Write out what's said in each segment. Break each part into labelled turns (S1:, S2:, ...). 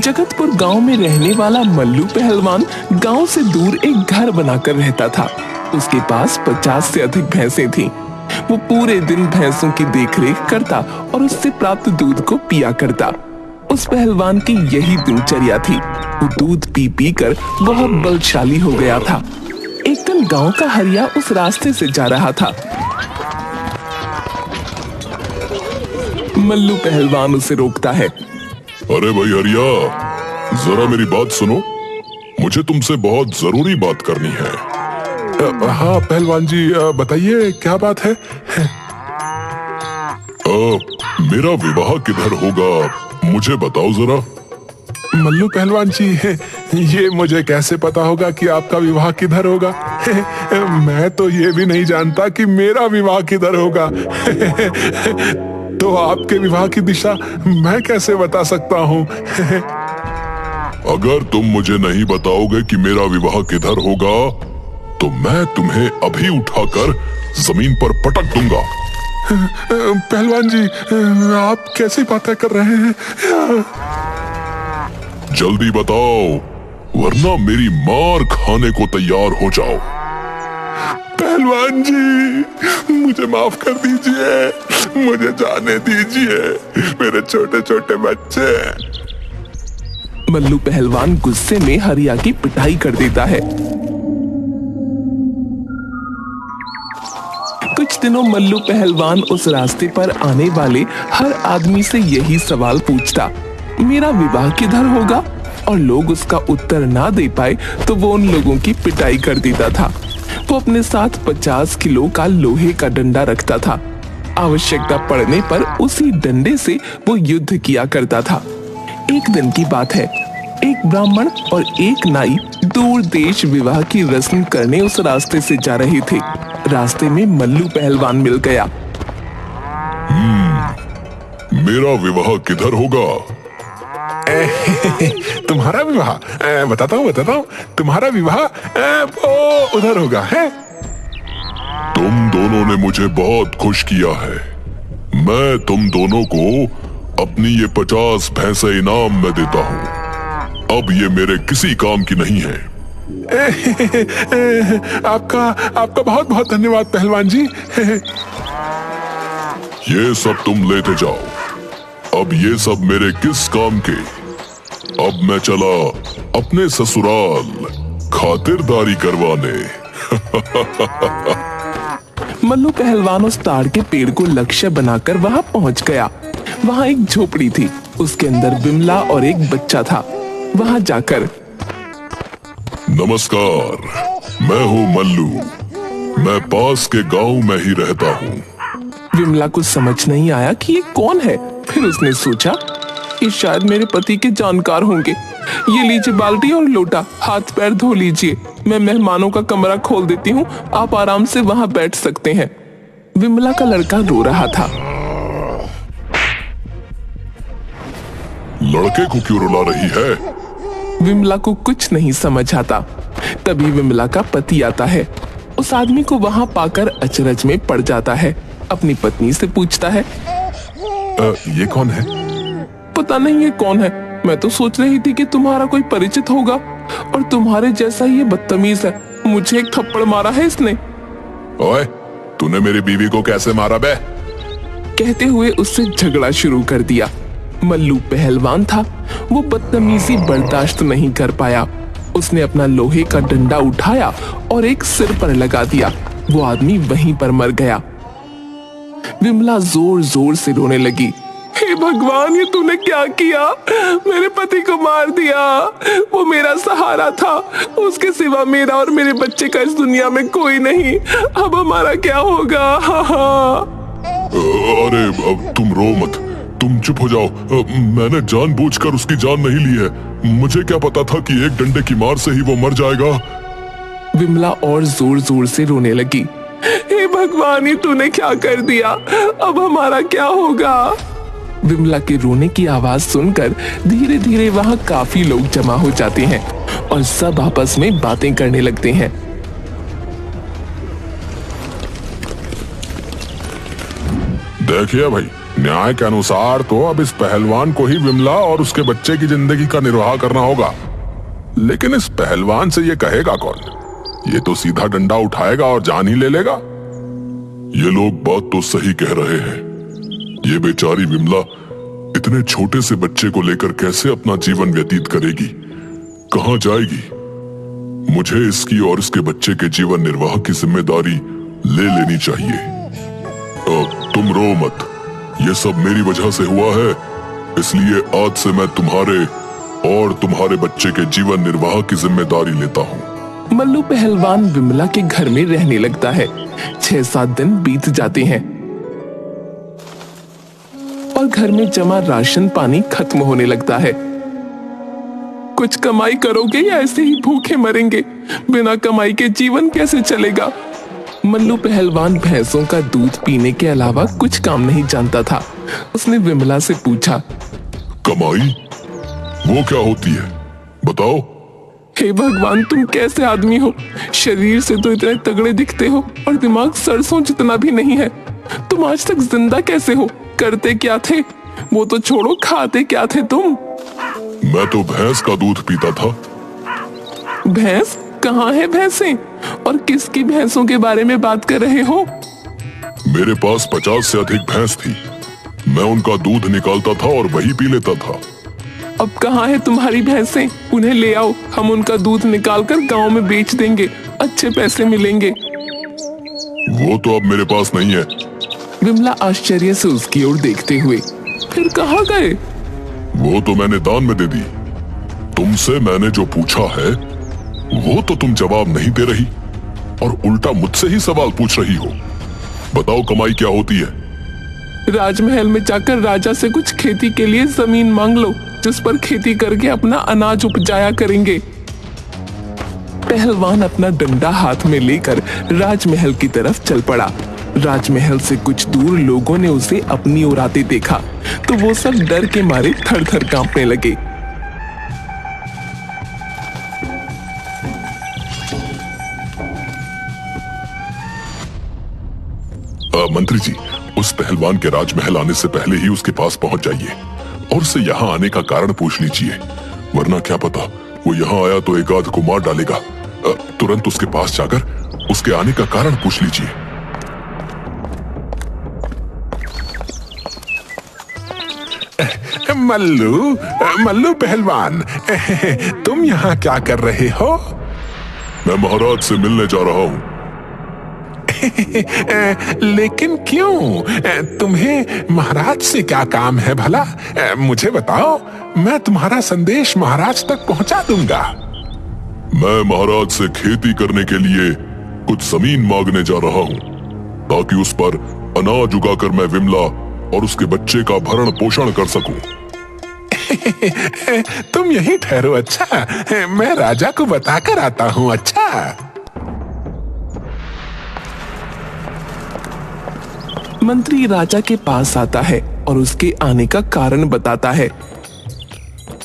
S1: जगतपुर गांव में रहने वाला मल्लू पहलवान गांव से दूर एक घर बनाकर रहता था। उसके पास 50 से अधिक भैंसें थीं। वो पूरे दिन भैंसों की देखरेख करता और उससे प्राप्त दूध को पिया करता। उस पहलवान की यही दिनचर्या थी। वो दूध पी पी कर बहुत बलशाली हो गया था। एक दिन गांव का हरिया उस रास्ते से जा रहा था। मल्लू पहलवान उसे रोकता है।
S2: अरे भाई हरिया, जरा मेरी बात सुनो, मुझे तुमसे बहुत जरूरी बात करनी है।
S3: हाँ पहलवान जी, बताइए क्या बात है?
S2: मेरा विवाह किधर होगा, मुझे बताओ जरा।
S3: मल्लू पहलवान जी, ये मुझे कैसे पता होगा कि आपका विवाह किधर होगा? मैं तो ये भी नहीं जानता कि मेरा विवाह किधर होगा। तो आपके विवाह की दिशा मैं कैसे बता सकता हूँ?
S2: अगर तुम मुझे नहीं बताओगे कि मेरा विवाह किधर होगा, तो मैं तुम्हें अभी उठाकर जमीन पर पटक दूंगा।
S3: पहलवान जी, आप कैसी बातें कर रहे हैं?
S2: जल्दी बताओ, वरना मेरी मार खाने को तैयार हो जाओ।
S3: पहलवान जी, मुझे माफ कर दीजिए, मुझे जाने दीजिए, मेरे छोटे छोटे बच्चे।
S1: मल्लू पहलवान गुस्से में हरिया की पिटाई कर देता है। कुछ दिनों मल्लू पहलवान उस रास्ते पर आने वाले हर आदमी से यही सवाल पूछता, मेरा विवाह किधर होगा? और लोग उसका उत्तर ना दे पाए तो वो उन लोगों की पिटाई कर देता था। वो अपने साथ 50 किलो का लोहे का डंडा रखता था। आवश्यकता पड़ने पर उसी डंडे से वो युद्ध किया करता था। एक दिन की बात है, एक ब्राह्मण और एक नाई दूर देश विवाह की रस्म करने उस रास्ते से जा रहे थे। रास्ते में मल्लू पहलवान मिल गया।
S2: मेरा विवाह किधर होगा?
S3: तुम्हारा विवाह? बताता हूँ, तुम्हारा विवाह वो उधर होगा है।
S2: तुम दोनों ने मुझे बहुत खुश किया है। मैं तुम दोनों को अपनी ये 50 भैंसे इनाम में देता हूँ। अब ये मेरे किसी काम की नहीं है।
S3: आपका बहुत बहुत धन्यवाद पहलवान जी।
S2: ये सब तुम लेते जाओ। अब ये सब मेरे किस काम के? अब मैं चला अपने ससुराल खातिरदारी करवाने।
S1: मल्लू पहलवान उस ताड़ के पेड़ को लक्ष्य बनाकर वहां पहुंच गया। वहां एक झोपड़ी थी, उसके अंदर बिमला और एक बच्चा था। वहां जाकर,
S2: नमस्कार, मैं हूँ मल्लू, मैं पास के गांव में ही रहता हूँ।
S1: विमला को समझ नहीं आया कि ये कौन है। फिर उसने सोचा, ये शायद मेरे पति के जानकार होंगे। ये लीजिए बाल्टी और लोटा, हाथ पैर धो लीजिए। मैं मेहमानों का कमरा खोल देती हूँ, आप आराम से वहां बैठ सकते हैं। विमला का लड़का रो रहा था।
S2: लड़के को क्यों रुला रही है?
S1: विमला को कुछ नहीं समझ आता। तभी विमला का पति आता है। उस आदमी को वहां पाकर अचरज में पड़ जाता है। अपनी पत्नी से पूछता है,
S3: ये कौन है?
S1: पता नहीं ये कौन है। मैं तो सोच रही थी कि तुम्हारा कोई परिचित होगा, और तुम्हारे जैसा ये बदतमीज है। मुझे एक थप्पड़ मारा है इसने।
S2: ओए, तूने मेरी बीवी को कैसे मारा बे?
S1: कहते हुए उससे झगड़ा शुरू कर दिया। मल्लू पहलवान था, वो बदतमीजी बर्दाश्त नहीं कर पाया। उसने अपना लोहे का डंडा उठाया और एक सिर पर लगा दिया। वो आदमी वहीं पर मर गया। विमला जोर जोर से रोने लगी। हे भगवान, ये तूने क्या किया? मेरे पति को मार दिया। वो मेरा सहारा था। उसके सिवा मेरा और मेरे बच्चे का इस दुनिया में कोई नहीं। अब हमारा क्या होगा?
S2: अरे तुम रो मत, तुम चुप हो जाओ। मैंने जानबूझकर उसकी जान नहीं ली है। मुझे क्या पता था कि एक डंडे की मार से ही वो मर जाएगा।
S1: विमला और जोर जोर से रोने लगी। हे भगवान, ये तूने क्या कर दिया? अब हमारा क्या होगा? विमला के रोने की आवाज सुनकर धीरे धीरे वहां काफी लोग जमा हो जाते हैं और सब आपस में बातें करने लगते हैं।
S2: देखिए भाई,
S3: न्याय के अनुसार तो अब इस पहलवान को ही विमला और उसके बच्चे की जिंदगी का निर्वाह करना होगा। लेकिन इस पहलवान से ये कहेगा कौन? ये तो सीधा डंडा उठाएगा और जान ही ले लेगा।
S2: ये लोग बात तो सही कह रहे हैं। ये बेचारी विमला इतने छोटे से बच्चे को लेकर कैसे अपना जीवन व्यतीत करेगी, कहां जाएगी? मुझे इसकी और इसके बच्चे के जीवन निर्वाह की जिम्मेदारी ले लेनी चाहिए। तुम रो मत, ये सब मेरी वजह से हुआ है, इसलिए आज से मैं तुम्हारे और तुम्हारे बच्चे के जीवन निर्वाह की जिम्मेदारी लेता हूँ।
S1: मल्लू पहलवान विमला के घर में रहने लगता है। 6-7 दिन बीत जाते हैं और घर में जमा राशन पानी खत्म होने लगता है। कुछ कमाई करोगे या ऐसे ही भूखे मरेंगे? बिना कमाई के जीवन कैसे चलेगा? मल्लू पहलवान भैंसों का दूध पीने के अलावा कुछ काम नहीं जानता था। उसने विमला से पूछा,
S2: कमाई वो क्या होती है, बताओ?
S1: हे भगवान, तुम कैसे आदमी हो? शरीर से तो इतने तगड़े दिखते हो और दिमाग सरसों जितना भी नहीं है। तुम आज तक जिंदा कैसे हो? करते क्या थे? वो तो छोड़ो, खाते क्या थे तुम?
S2: मैं तो भैंस का दूध पीता था।
S1: भैंस? कहाँ है भैंसें? और किसकी भैंसों के बारे में बात कर रहे हो?
S2: मेरे पास 50 से अधिक भैंस थी। मैं उनका दूध निकालता था और वही पी लेता था।
S1: अब कहाँ है तुम्हारी भैंसें? उन्हें ले आओ, हम उनका दूध निकालकर गांव में बेच देंगे, अच्छे पैसे मिलेंगे।
S2: वो तो अब मेरे पास नहीं है।
S1: विमला आश्चर्य से उसकी ओर देखते हुए, फिर कहाँ गए?
S2: वो तो मैंने दान में दे दी। तुमसे मैंने जो पूछा है वो तो तुम जवाब नहीं दे रही और उल्टा मुझसे ही सवाल पूछ रही हो। बताओ कमाई क्या होती है?
S1: राजमहल में जाकर राजा से कुछ खेती के लिए जमीन मांग लो, जिस पर खेती करके अपना अनाज उपजाया करेंगे। पहलवान अपना डंडा हाथ में लेकर राजमहल की तरफ चल पड़ा। राजमहल से कुछ दूर लोगों ने उसे अपनी ओर आते देखा तो वो सब डर के मारे थर-थर कांपने लगे।
S2: मंत्री जी, उस पहलवान के राजमहल आने से पहले ही उसके पास पहुंच जाइए और उससे यहाँ आने का कारण पूछ लीजिए, वरना क्या पता वो यहाँ आया तो एक आध को मार डालेगा। तुरंत उसके पास जाकर उसके आने का कारण पूछ लीजिए।
S3: मल्लू पहलवान, तुम यहाँ क्या कर रहे हो?
S2: मैं महाराज से मिलने जा रहा हूँ।
S3: लेकिन क्यों? तुम्हें महाराज से क्या काम है भला? मुझे बताओ, मैं तुम्हारा संदेश महाराज तक पहुंचा दूंगा।
S2: मैं महाराज से खेती करने के लिए कुछ जमीन मांगने जा रहा हूँ, ताकि उस पर अनाज उगाकर मैं विमला और उसके बच्चे का भरण पोषण कर सकूं।
S3: तुम यहीं ठहरो, अच्छा? मैं राजा को बताकर आता हूँ। अच्छा?
S1: मंत्री राजा के पास आता है और उसके आने का कारण बताता है।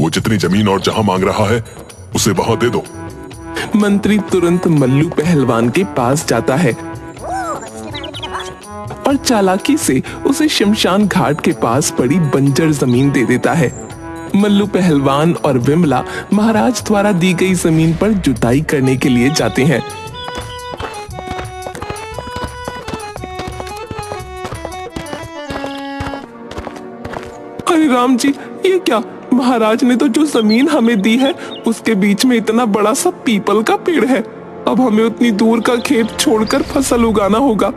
S2: वो जितनी जमीन और जहां मांग रहा है उसे वहां दे दो।
S1: मंत्री तुरंत मल्लू पहलवान के पास जाता है और चालाकी से उसे शमशान घाट के पास पड़ी बंजर जमीन दे देता है। मल्लू पहलवान और विमला महाराज द्वारा दी गई जमीन पर जुताई करने के लिए जाते हैं। अरे राम जी, ये क्या? महाराज ने तो जो जमीन हमें दी है उसके बीच में इतना बड़ा सा पीपल का पेड़ है। अब हमें उतनी दूर का खेत छोड़कर फसल उगाना होगा।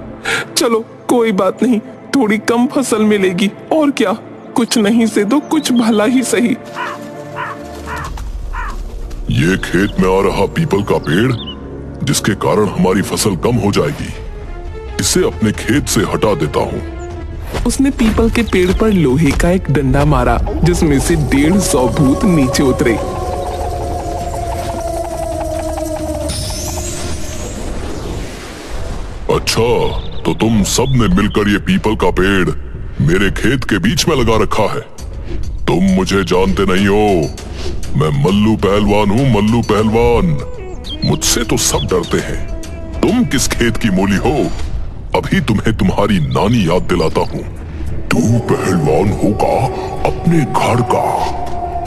S1: चलो कोई बात नहीं, थोड़ी कम फसल मिलेगी और क्या, कुछ नहीं से तो कुछ भला ही सही।
S2: ये खेत में आ रहा पीपल का पेड़ जिसके कारण हमारी फसल कम हो जाएगी, इसे अपने खेत से हटा देता हूँ।
S1: उसने पीपल के पेड़ पर लोहे का एक डंडा मारा जिसमें से 150 भूत नीचे उतरे।
S2: अच्छा, तो तुम सब ने मिलकर ये पीपल का पेड़ मेरे खेत के बीच में लगा रखा है। तुम मुझे जानते नहीं हो, मैं मल्लू पहलवान हूँ, मल्लू पहलवान। मुझसे तो सब डरते हैं। तुम किस खेत की मूली हो? अभी तुम्हें तुम्हारी नानी याद दिलाता हूँ।
S3: तू
S2: तू पहलवान होगा अपने घर का।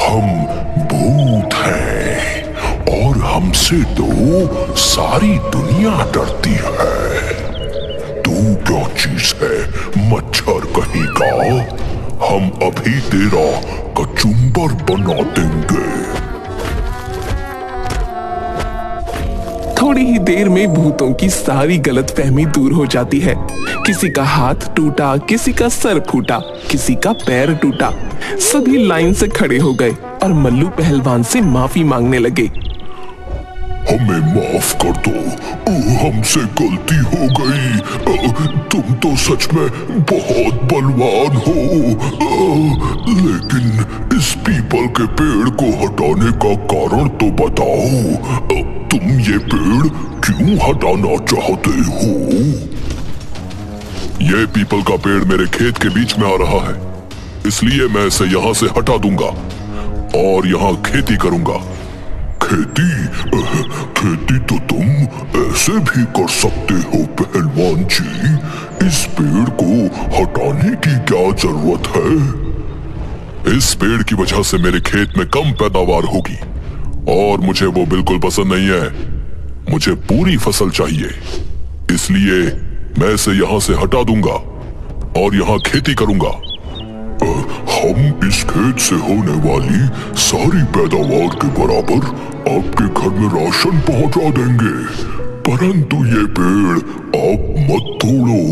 S2: हम भूत हैं और हमसे तो सारी दुनिया डरती है। तू क्या चीज है मच्छर कहीं का? हम अभी तेरा कचुम्बर बना देंगे।
S1: थोड़ी ही देर में भूतों की सारी गलतफहमी दूर हो जाती है। किसी का हाथ टूटा, किसी का सर फूटा, किसी का पैर टूटा। सभी लाइन से खड़े हो गए और मल्लू पहलवान से माफी मांगने लगे।
S2: हमें माफ कर दो, हमसे गलती हो गई। तुम तो सच में बहुत बलवान हो, लेकिन इस पीपल के पेड़ को हटाने का कारण तो बताओ। तुम ये पेड़ क्यों हटाना चाहते हो? ये पीपल का पेड़ मेरे खेत के बीच में आ रहा है, इसलिए मैं इसे यहाँ से हटा दूंगा और यहाँ खेती करूंगा। खेती तो तुम ऐसे भी कर सकते हो पहलवान जी। इस पेड़ को हटाने की क्या जरूरत है? इस पेड़ की वजह से मेरे खेत में कम पैदावार होगी और मुझे वो बिल्कुल पसंद नहीं है। मुझे पूरी फसल चाहिए, इसलिए मैं इसे यहाँ से हटा दूंगा और यहाँ खेती करूंगा। हम इस खेत से होने वाली सारी पैदावार के बराबर आपके घर में राशन पहुंचा देंगे, परंतु ये पेड़ आप मत तोड़ो।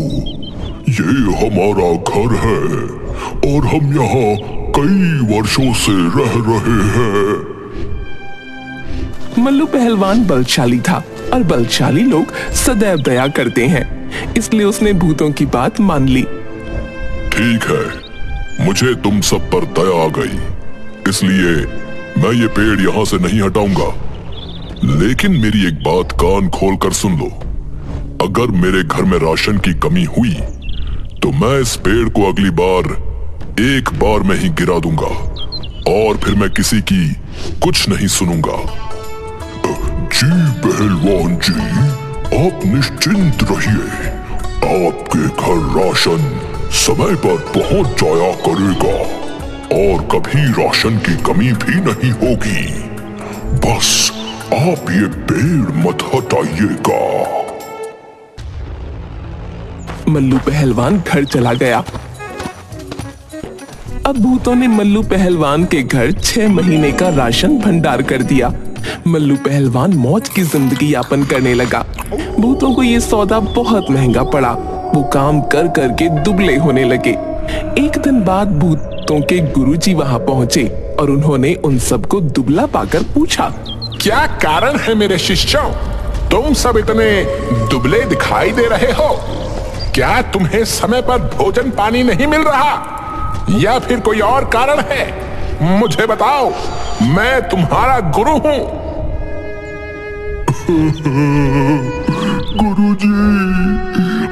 S2: ये हमारा घर है और हम यहाँ कई वर्षों से रह रहे हैं।
S1: मल्लू पहलवान बलशाली था और बलशाली लोग सदैव दया करते हैं, इसलिए उसने भूतों की बात मान ली।
S2: ठीक है, मुझे तुम सब पर दया आ गई, इसलिए मैं ये पेड़ यहाँ से नहीं हटाऊंगा। लेकिन मेरी एक बात कान खोल कर सुन लो। अगर मेरे घर में राशन की कमी हुई तो मैं इस पेड़ को अगली बार एक बार में ही गिरा दूंगा और फिर मैं किसी की कुछ नहीं सुनूंगा। जी पहलवान जी, आप निश्चिंत रहिए, आपके घर राशन समय पर पहुंच जाया करेगा और कभी राशन की कमी भी नहीं होगी। बस आप ये पेड़ मत हटाइएगा।
S1: मल्लू पहलवान घर चला गया। अब भूतों ने मल्लू पहलवान के घर 6 महीने का राशन भंडार कर दिया। मल्लू पहलवान मौज की जिंदगी यापन करने लगा। भूतों को ये सौदा बहुत महंगा पड़ा। वो काम कर कर के दुबले होने लगे। एक दिन बाद भूतों के गुरुजी वहां पहुंचे और उन्होंने उन सबको दुबला पाकर पूछा,
S3: क्या कारण है मेरे शिष्यों? तुम सब इतने दुबले दिखाई दे रहे हो। क्या तुम्हें समय पर भोजन पानी नहीं मिल रहा या फिर कोई और कारण है? मुझे बताओ, मैं तुम्हारा गुरु हूं।
S2: गुरुजी,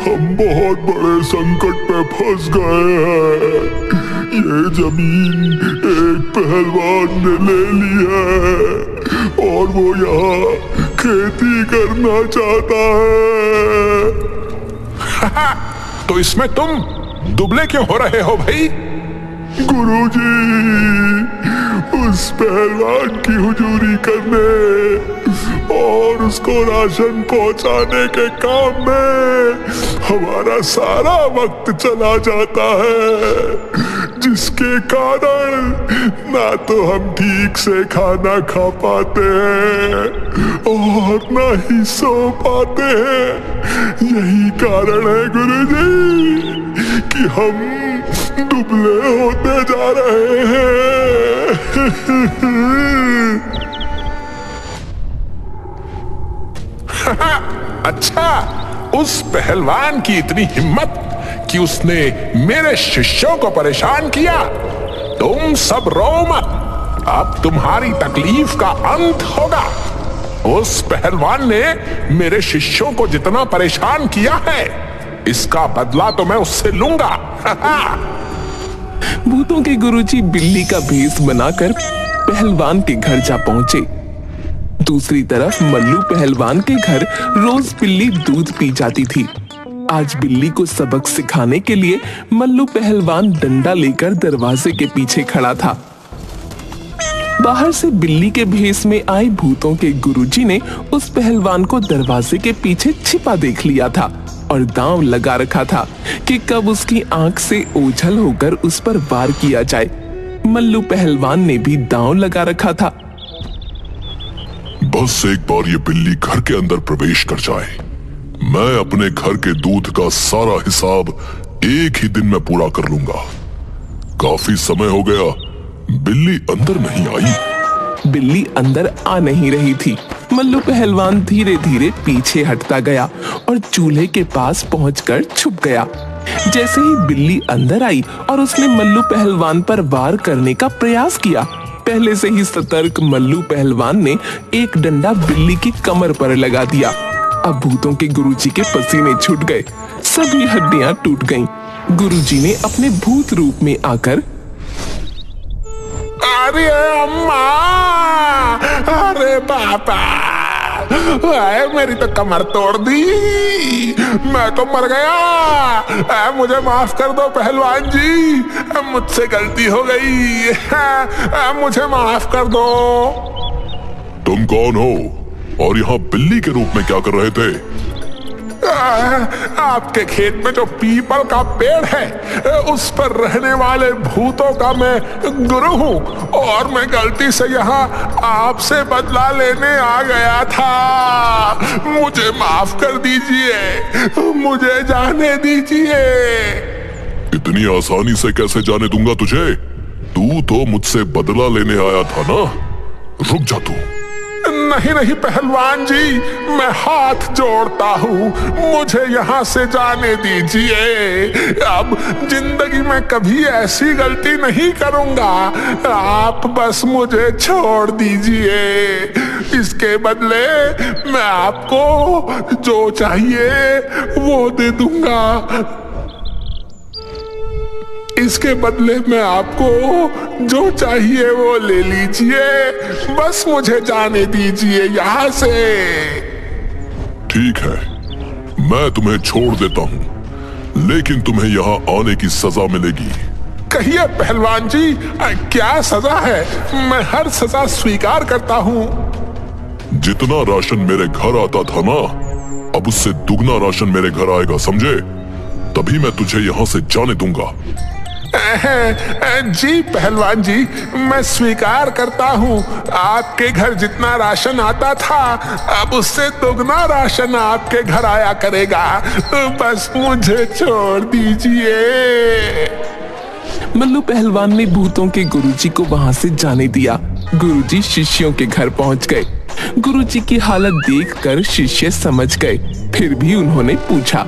S2: हम बहुत बड़े संकट में फंस गए हैं। ये जमीन एक पहलवान ने ले ली है और वो यहाँ खेती करना चाहता है।
S3: तो इसमें तुम दुबले क्यों हो रहे हो भाई?
S2: गुरुजी, उस पहलवान की हुजूरी करने और उसको राशन पहुंचाने के काम में हमारा सारा वक्त चला जाता है, जिसके कारण ना तो हम ठीक से खाना खा पाते हैं और ना ही सो पाते हैं। यही कारण है गुरुजी कि हम दुबले होते जा रहे हैं।
S3: अच्छा, उस पहलवान की इतनी हिम्मत कि उसने मेरे शिष्यों को परेशान किया। तुम सब रो मत, अब तुम्हारी तकलीफ का अंत होगा। उस पहलवान ने मेरे शिष्यों को जितना परेशान किया है, इसका बदला तो मैं उससे लूंगा।
S1: भूतों के गुरुजी बिल्ली का भेष बनाकर पहलवान के घर जा पहुंचे। दूसरी तरफ मल्लू पहलवान के घर रोज बिल्ली दूध पी जाती थी आज बिल्ली को सबक सिखाने के लिए मल्लू पहलवान डंडा लेकर दरवाजे के पीछे खड़ा था। बाहर से बिल्ली के भेष में आए भूतों के गुरुजी ने उस पहलवान को दरवाजे के पीछे छिपा देख लिया था और दांव लगा रखा था कि कब उसकी आंख से ओझल होकर उस पर वार किया जाए। मल्लू पहलवान ने भी दांव लगा रखा था।
S2: बस एक बार ये बिल्ली घर के अंदर प्रवेश कर जाए, मैं अपने घर के दूध का सारा हिसाब एक ही दिन में पूरा कर लूंगा। काफी समय हो गया, बिल्ली अंदर नहीं आई।
S1: बिल्ली अंदर आ नहीं रही थी। मल्लू पहलवान धीरे धीरे पीछे हटता गया और चूल्हे के पास पहुंचकर छुप गया। जैसे ही बिल्ली अंदर आई और उसने मल्लू पहलवान पर वार करने का प्रयास किया, पहले से ही सतर्क मल्लू पहलवान ने एक डंडा बिल्ली की कमर पर लगा दिया। अब भूतों के गुरुजी के पसीने छूट गए, सभी हड्डियां टूट गईं। गुरुजी ने अपने भूत रूप में आकर,
S3: अरे अम्मा, अरे पापा, अरे मेरी तो कमर तोड़ दी, मैं तो मर गया, मुझे माफ कर दो पहलवान जी, मुझसे गलती हो गई, मुझे माफ कर दो।
S2: तुम कौन हो और यहाँ बिल्ली के रूप में क्या कर रहे थे?
S3: आपके खेत में जो पीपल का पेड़ है उस पर रहने वाले भूतों का मैं गुरु हूँ और मैं गलती से यहाँ आपसे बदला लेने आ गया था। मुझे माफ कर दीजिए, मुझे जाने दीजिए।
S2: इतनी आसानी से कैसे जाने दूंगा तुझे? तू तो मुझसे बदला लेने आया था ना। रुक जा तू।
S3: नहीं नहीं पहलवान जी, मैं हाथ जोड़ता हूँ, मुझे यहाँ से जाने दीजिए। अब जिंदगी में कभी ऐसी गलती नहीं करूँगा, आप बस मुझे छोड़ दीजिए। इसके बदले मैं आपको जो चाहिए वो दे दूंगा। इसके बदले में आपको जो चाहिए वो ले लीजिए, बस मुझे जाने दीजिए यहाँ से।
S2: ठीक है, मैं तुम्हें छोड़ देता हूँ, लेकिन तुम्हें यहाँ आने की सजा मिलेगी।
S3: कहिए पहलवान जी, क्या सजा है? मैं हर सजा स्वीकार करता हूँ।
S2: जितना राशन मेरे घर आता था ना, अब उससे दुगना राशन मेरे घर आएगा, समझे? तभी मैं तुझे यहाँ से जाने दूंगा।
S3: जी पहलवान जी, मैं स्वीकार करता हूँ, आपके घर जितना राशन आता था अब उससे दोगुना राशन आपके घर आया करेगा, बस मुझे छोड़ दीजिए।
S1: मल्लू पहलवान ने भूतों के गुरुजी को वहां से जाने दिया। गुरुजी शिष्यों के घर पहुंच गए। गुरुजी की हालत देखकर शिष्य समझ गए, फिर भी उन्होंने पूछा,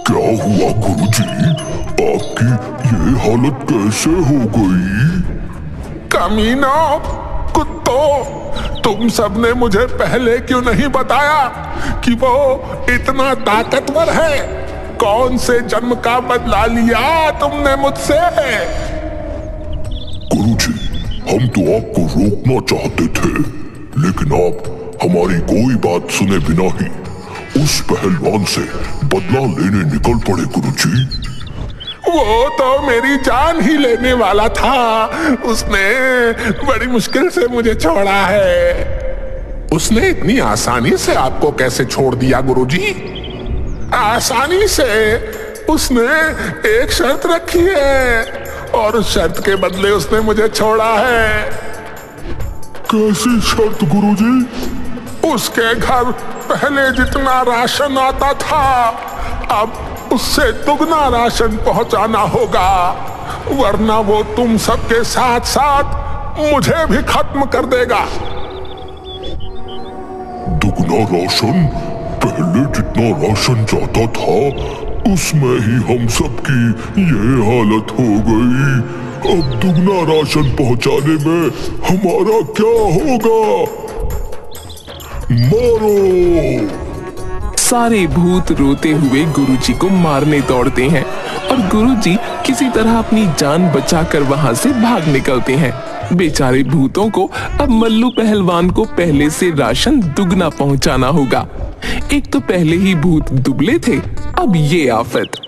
S2: क्या हुआ गुरुजी? आपकी ये हालत कैसे हो गई?
S3: कमीनों, कुत्तों, तुम सबने मुझे पहले क्यों नहीं बताया कि वो इतना ताकतवर है? कौन से जन्म का बदला लिया तुमने मुझसे?
S2: गुरुजी, हम तो आपको रोकना चाहते थे, लेकिन आप हमारी कोई बात सुने बिना ही उस पहलवान से बदला लेने निकल पड़े गुरुजी।
S3: वो तो मेरी जान ही लेने वाला था, उसने बड़ी मुश्किल से मुझे छोड़ा है। उसने इतनी आसानी से आपको कैसे छोड़ दिया गुरुजी? आसानी से उसने एक शर्त रखी है और उस शर्त के बदले उसने मुझे छोड़ा है।
S2: कैसी शर्त गुरुजी?
S3: उसके घर पहले जितना राशन आता था अब उससे दुगना राशन पहुंचाना होगा, वरना वो तुम सबके साथ साथ मुझे भी खत्म कर देगा।
S2: दुगना राशन? पहले जितना राशन जाता था उसमें ही हम सबकी ये हालत हो गई, अब दुगना राशन पहुंचाने में हमारा क्या होगा? मारो!
S1: सारे भूत रोते हुए गुरुजी को मारने दौड़ते हैं और गुरुजी किसी तरह अपनी जान बचाकर वहां से भाग निकलते हैं। बेचारे भूतों को अब मल्लू पहलवान को पहले से राशन दुगना पहुंचाना होगा। एक तो पहले ही भूत दुबले थे, अब ये आफत।